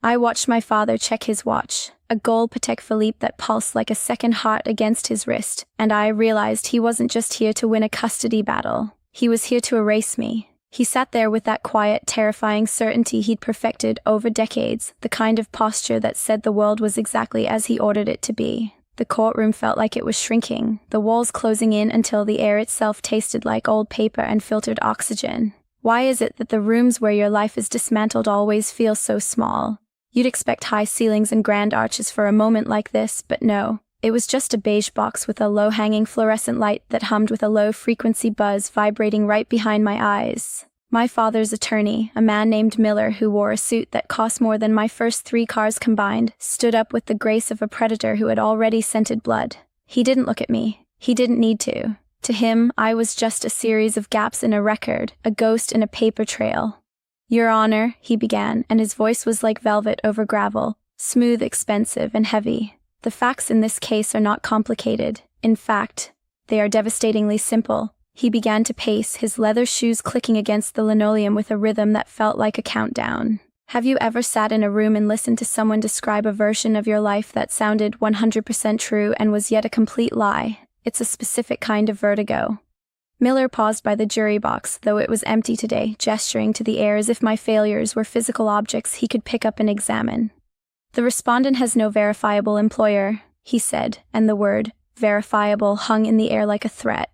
I watched my father check his watch, a gold Patek Philippe that pulsed like a second heart against his wrist, and I realized he wasn't just here to win a custody battle. He was here to erase me. He sat there with that quiet, terrifying certainty he'd perfected over decades, the kind of posture that said the world was exactly as he ordered it to be. The courtroom felt like it was shrinking, the walls closing in until the air itself tasted like old paper and filtered oxygen. Why is it that the rooms where your life is dismantled always feel so small? You'd expect high ceilings and grand arches for a moment like this, but no. It was just a beige box with a low-hanging fluorescent light that hummed with a low-frequency buzz vibrating right behind my eyes. My father's attorney, a man named Miller who wore a suit that cost more than my first 3 cars combined, stood up with the grace of a predator who had already scented blood. He didn't look at me. He didn't need to. To him, I was just a series of gaps in a record, a ghost in a paper trail. "Your Honor," he began, and his voice was like velvet over gravel, smooth, expensive, and heavy. "The facts in this case are not complicated. In fact, they are devastatingly simple." He began to pace, his leather shoes clicking against the linoleum with a rhythm that felt like a countdown. Have you ever sat in a room and listened to someone describe a version of your life that sounded 100% true and was yet a complete lie? It's a specific kind of vertigo. Miller paused by the jury box, though it was empty today, gesturing to the air as if my failures were physical objects he could pick up and examine. "The respondent has no verifiable employer," he said, and the word verifiable hung in the air like a threat.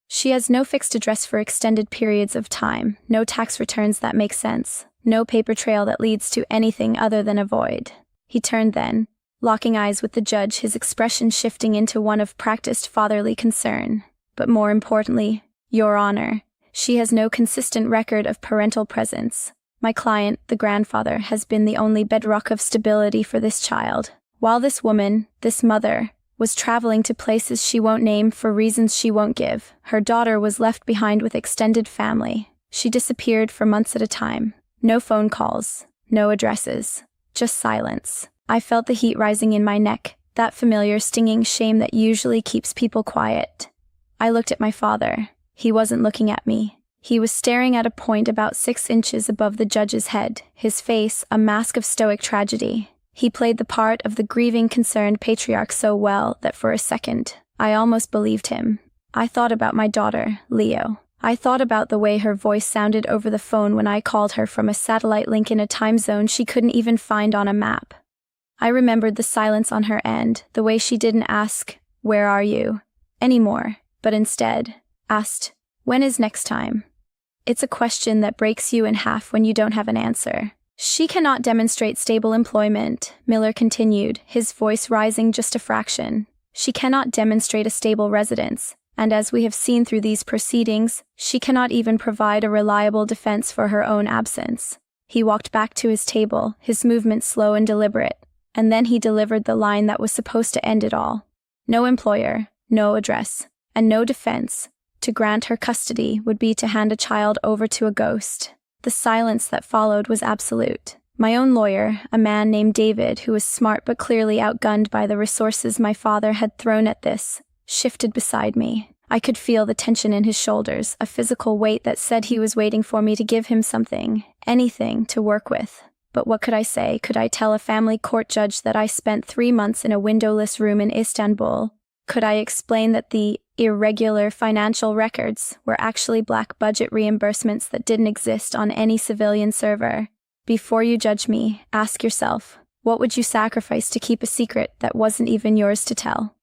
"She has no fixed address for extended periods of time, no tax returns that make sense, no paper trail that leads to anything other than a void." He turned then, locking eyes with the judge, his expression shifting into one of practiced fatherly concern. "But more importantly, Your Honor, she has no consistent record of parental presence. My client, the grandfather, has been the only bedrock of stability for this child. While this woman, this mother, was traveling to places she won't name for reasons she won't give, her daughter was left behind with extended family. She disappeared for months at a time. No phone calls, no addresses, just silence. I felt the heat rising in my neck, that familiar stinging shame that usually keeps people quiet. I looked at my father. He wasn't looking at me. He was staring at a point about 6 inches above the judge's head, his face a mask of stoic tragedy. He played the part of the grieving, concerned patriarch so well that for a second, I almost believed him. I thought about my daughter, Leo. I thought about the way her voice sounded over the phone when I called her from a satellite link in a time zone she couldn't even find on a map. I remembered the silence on her end, the way she didn't ask, "Where are you?" anymore, but instead asked, "When is next time?" It's a question that breaks you in half when you don't have an answer. "She cannot demonstrate stable employment," Miller continued, his voice rising just a fraction. "She cannot demonstrate a stable residence, and as we have seen through these proceedings, she cannot even provide a reliable defense for her own absence." He walked back to his table, his movements slow and deliberate, and then he delivered the line that was supposed to end it all. "No employer, no address, and no defense. To grant her custody would be to hand a child over to a ghost." The silence that followed was absolute. My own lawyer, a man named David, who was smart but clearly outgunned by the resources my father had thrown at this, shifted beside me. I could feel the tension in his shoulders, a physical weight that said he was waiting for me to give him something, anything, to work with. But what could I say? Could I tell a family court judge that I spent 3 months in a windowless room in Istanbul? Could I explain that the irregular financial records were actually black budget reimbursements that didn't exist on any civilian server? Before you judge me, ask yourself, what would you sacrifice to keep a secret that wasn't even yours to tell?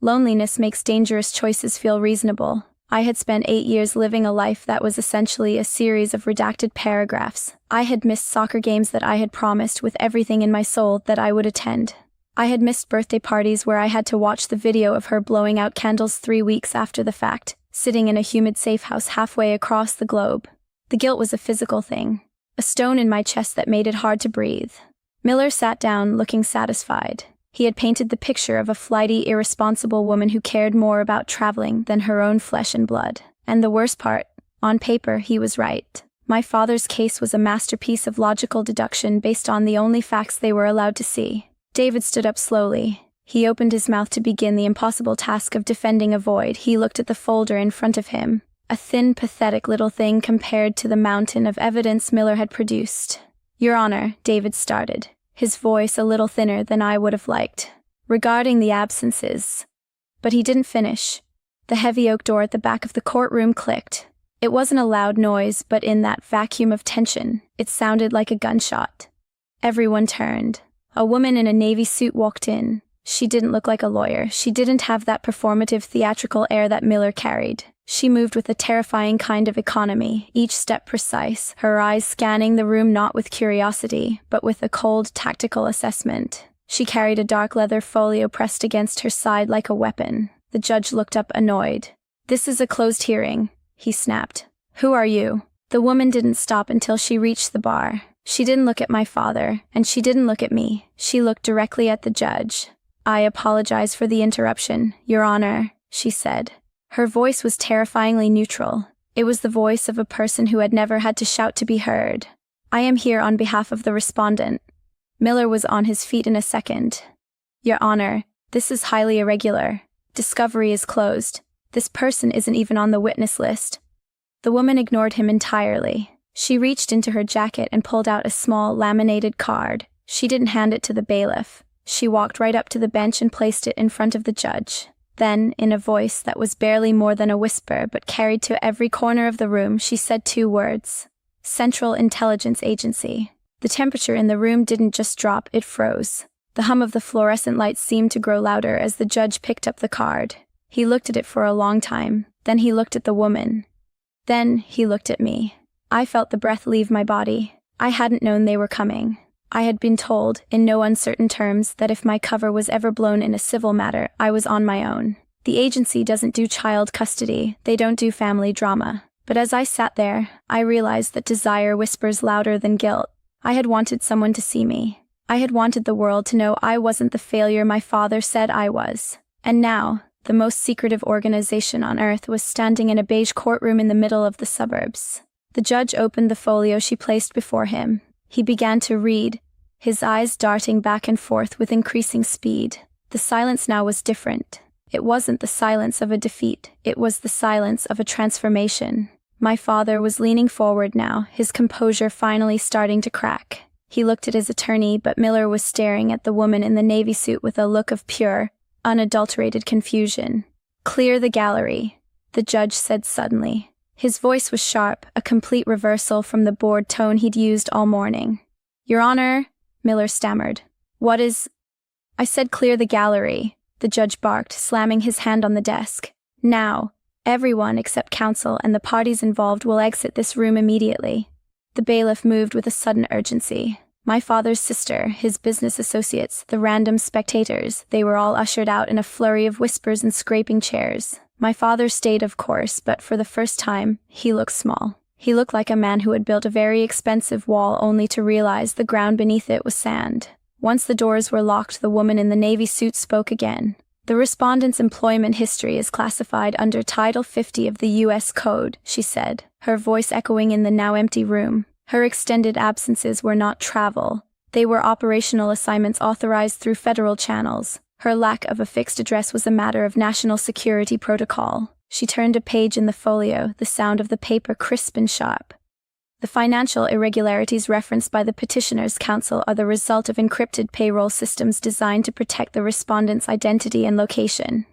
Loneliness makes dangerous choices feel reasonable. I had spent 8 years living a life that was essentially a series of redacted paragraphs. I had missed soccer games that I had promised with everything in my soul that I would attend. I had missed birthday parties where I had to watch the video of her blowing out candles 3 weeks after the fact, sitting in a humid safehouse halfway across the globe. The guilt was a physical thing, a stone in my chest that made it hard to breathe. Miller sat down, looking satisfied. He had painted the picture of a flighty, irresponsible woman who cared more about traveling than her own flesh and blood. And the worst part, on paper, he was right. My father's case was a masterpiece of logical deduction based on the only facts they were allowed to see. David stood up slowly. He opened his mouth to begin the impossible task of defending a void. He looked at the folder in front of him, a thin, pathetic little thing compared to the mountain of evidence Miller had produced. "Your Honor," David started. his voice a little thinner than I would have liked. Regarding the absences. But he didn't finish. The heavy oak door at the back of the courtroom clicked. It wasn't a loud noise, but in that vacuum of tension, it sounded like a gunshot. Everyone turned. A woman in a navy suit walked in. She didn't look like a lawyer. She didn't have that performative theatrical air that Miller carried. She moved with a terrifying kind of economy, each step precise, her eyes scanning the room not with curiosity, but with a cold, tactical assessment. She carried a dark leather folio pressed against her side like a weapon. The judge looked up annoyed. "This is a closed hearing," he snapped. "Who are you?" The woman didn't stop until she reached the bar. She didn't look at my father, and she didn't look at me. She looked directly at the judge. "I apologize for the interruption, Your Honor," she said. Her voice was terrifyingly neutral. It was the voice of a person who had never had to shout to be heard. "I am here on behalf of the respondent." Miller was on his feet in a second. "Your Honor, this is highly irregular. Discovery is closed. This person isn't even on the witness list." The woman ignored him entirely. She reached into her jacket and pulled out a small, laminated card. She didn't hand it to the bailiff. She walked right up to the bench and placed it in front of the judge. Then, in a voice that was barely more than a whisper but carried to every corner of the room, she said 2 words. "Central Intelligence Agency." The temperature in the room didn't just drop, it froze. The hum of the fluorescent lights seemed to grow louder as the judge picked up the card. He looked at it for a long time. Then he looked at the woman. Then he looked at me. I felt the breath leave my body. I hadn't known they were coming. I had been told, in no uncertain terms, that if my cover was ever blown in a civil matter, I was on my own. The agency doesn't do child custody, they don't do family drama. But as I sat there, I realized that desire whispers louder than guilt. I had wanted someone to see me. I had wanted the world to know I wasn't the failure my father said I was. And now, the most secretive organization on earth was standing in a beige courtroom in the middle of the suburbs. The judge opened the folio she placed before him. He began to read, his eyes darting back and forth with increasing speed. The silence now was different. It wasn't the silence of a defeat, it was the silence of a transformation. My father was leaning forward now, his composure finally starting to crack. He looked at his attorney, but Miller was staring at the woman in the navy suit with a look of pure, unadulterated confusion. "Clear the gallery," the judge said suddenly. His voice was sharp, a complete reversal from the bored tone he'd used all morning. "Your Honor," Miller stammered. "What is—" "I said clear the gallery," the judge barked, slamming his hand on the desk. "Now, everyone except counsel and the parties involved will exit this room immediately." The bailiff moved with a sudden urgency. My father's sister, his business associates, the random spectators, they were all ushered out in a flurry of whispers and scraping chairs. My father stayed, of course, but for the first time, he looked small. He looked like a man who had built a very expensive wall only to realize the ground beneath it was sand. Once the doors were locked, the woman in the navy suit spoke again. "The respondent's employment history is classified under Title 50 of the U.S. Code," she said, her voice echoing in the now empty room. Her extended absences were not travel. They were operational assignments authorized through federal channels. Her lack of a fixed address was a matter of national security protocol. She turned a page in the folio, the sound of the paper crisp and sharp. "The financial irregularities referenced by the petitioner's counsel are the result of encrypted payroll systems designed to protect the respondent's identity and location.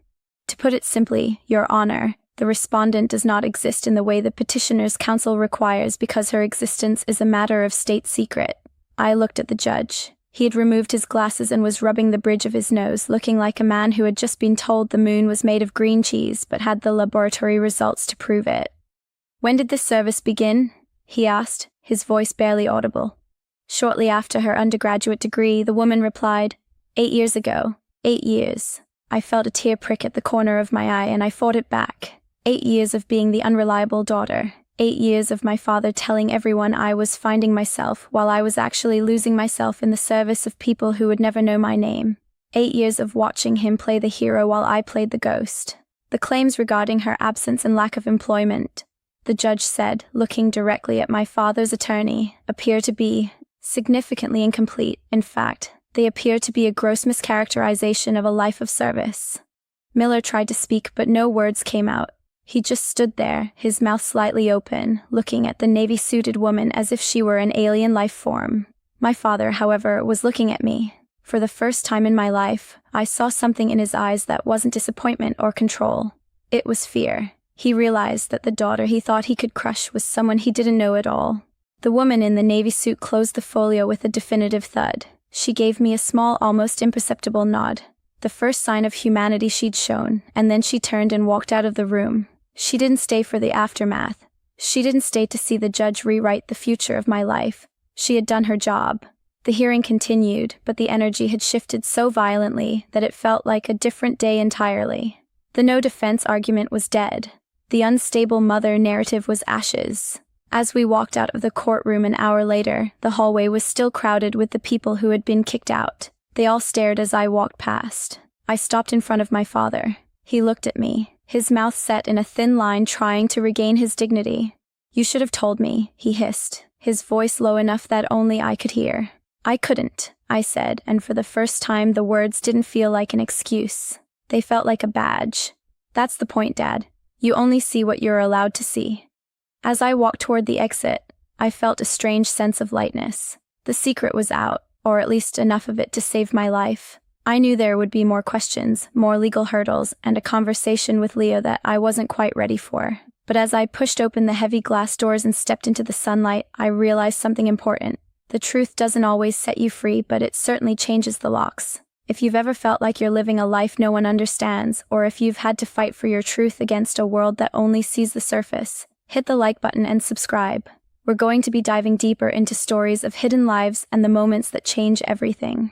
To put it simply, Your Honor, the respondent does not exist in the way the petitioner's counsel requires because her existence is a matter of state secret." I looked at the judge. He had removed his glasses and was rubbing the bridge of his nose, looking like a man who had just been told the moon was made of green cheese but had the laboratory results to prove it. "When did this service begin?" he asked, his voice barely audible. "Shortly after her undergraduate degree," the woman replied. 8 years ago. 8 years. I felt a tear prick at the corner of my eye and I fought it back. 8 years of being the unreliable daughter. 8 years of my father telling everyone I was finding myself while I was actually losing myself in the service of people who would never know my name. 8 years of watching him play the hero while I played the ghost. The claims regarding her absence and lack of employment, the judge said, looking directly at my father's attorney, appear to be significantly incomplete. In fact, they appear to be a gross mischaracterization of a life of service. Miller tried to speak, but no words came out. He just stood there, his mouth slightly open, looking at the navy-suited woman as if she were an alien life form. My father, however, was looking at me. For the first time in my life, I saw something in his eyes that wasn't disappointment or control. It was fear. He realized that the daughter he thought he could crush was someone he didn't know at all. The woman in the navy suit closed the folio with a definitive thud. She gave me a small, almost imperceptible nod. The first sign of humanity she'd shown, and then she turned and walked out of the room. She didn't stay for the aftermath. She didn't stay to see the judge rewrite the future of my life. She had done her job. The hearing continued, but the energy had shifted so violently that it felt like a different day entirely. The no defense argument was dead. The unstable mother narrative was ashes. As we walked out of the courtroom an hour later, the hallway was still crowded with the people who had been kicked out. They all stared as I walked past. I stopped in front of my father. He looked at me, his mouth set in a thin line, trying to regain his dignity. "You should have told me," he hissed, his voice low enough that only I could hear. "I couldn't," I said, and for the first time the words didn't feel like an excuse. They felt like a badge. "That's the point, Dad. You only see what you're allowed to see." As I walked toward the exit, I felt a strange sense of lightness. The secret was out, or at least enough of it to save my life. I knew there would be more questions, more legal hurdles, and a conversation with Leo that I wasn't quite ready for. But as I pushed open the heavy glass doors and stepped into the sunlight, I realized something important. The truth doesn't always set you free, but it certainly changes the locks. If you've ever felt like you're living a life no one understands, or if you've had to fight for your truth against a world that only sees the surface, hit the like button and subscribe. We're going to be diving deeper into stories of hidden lives and the moments that change everything.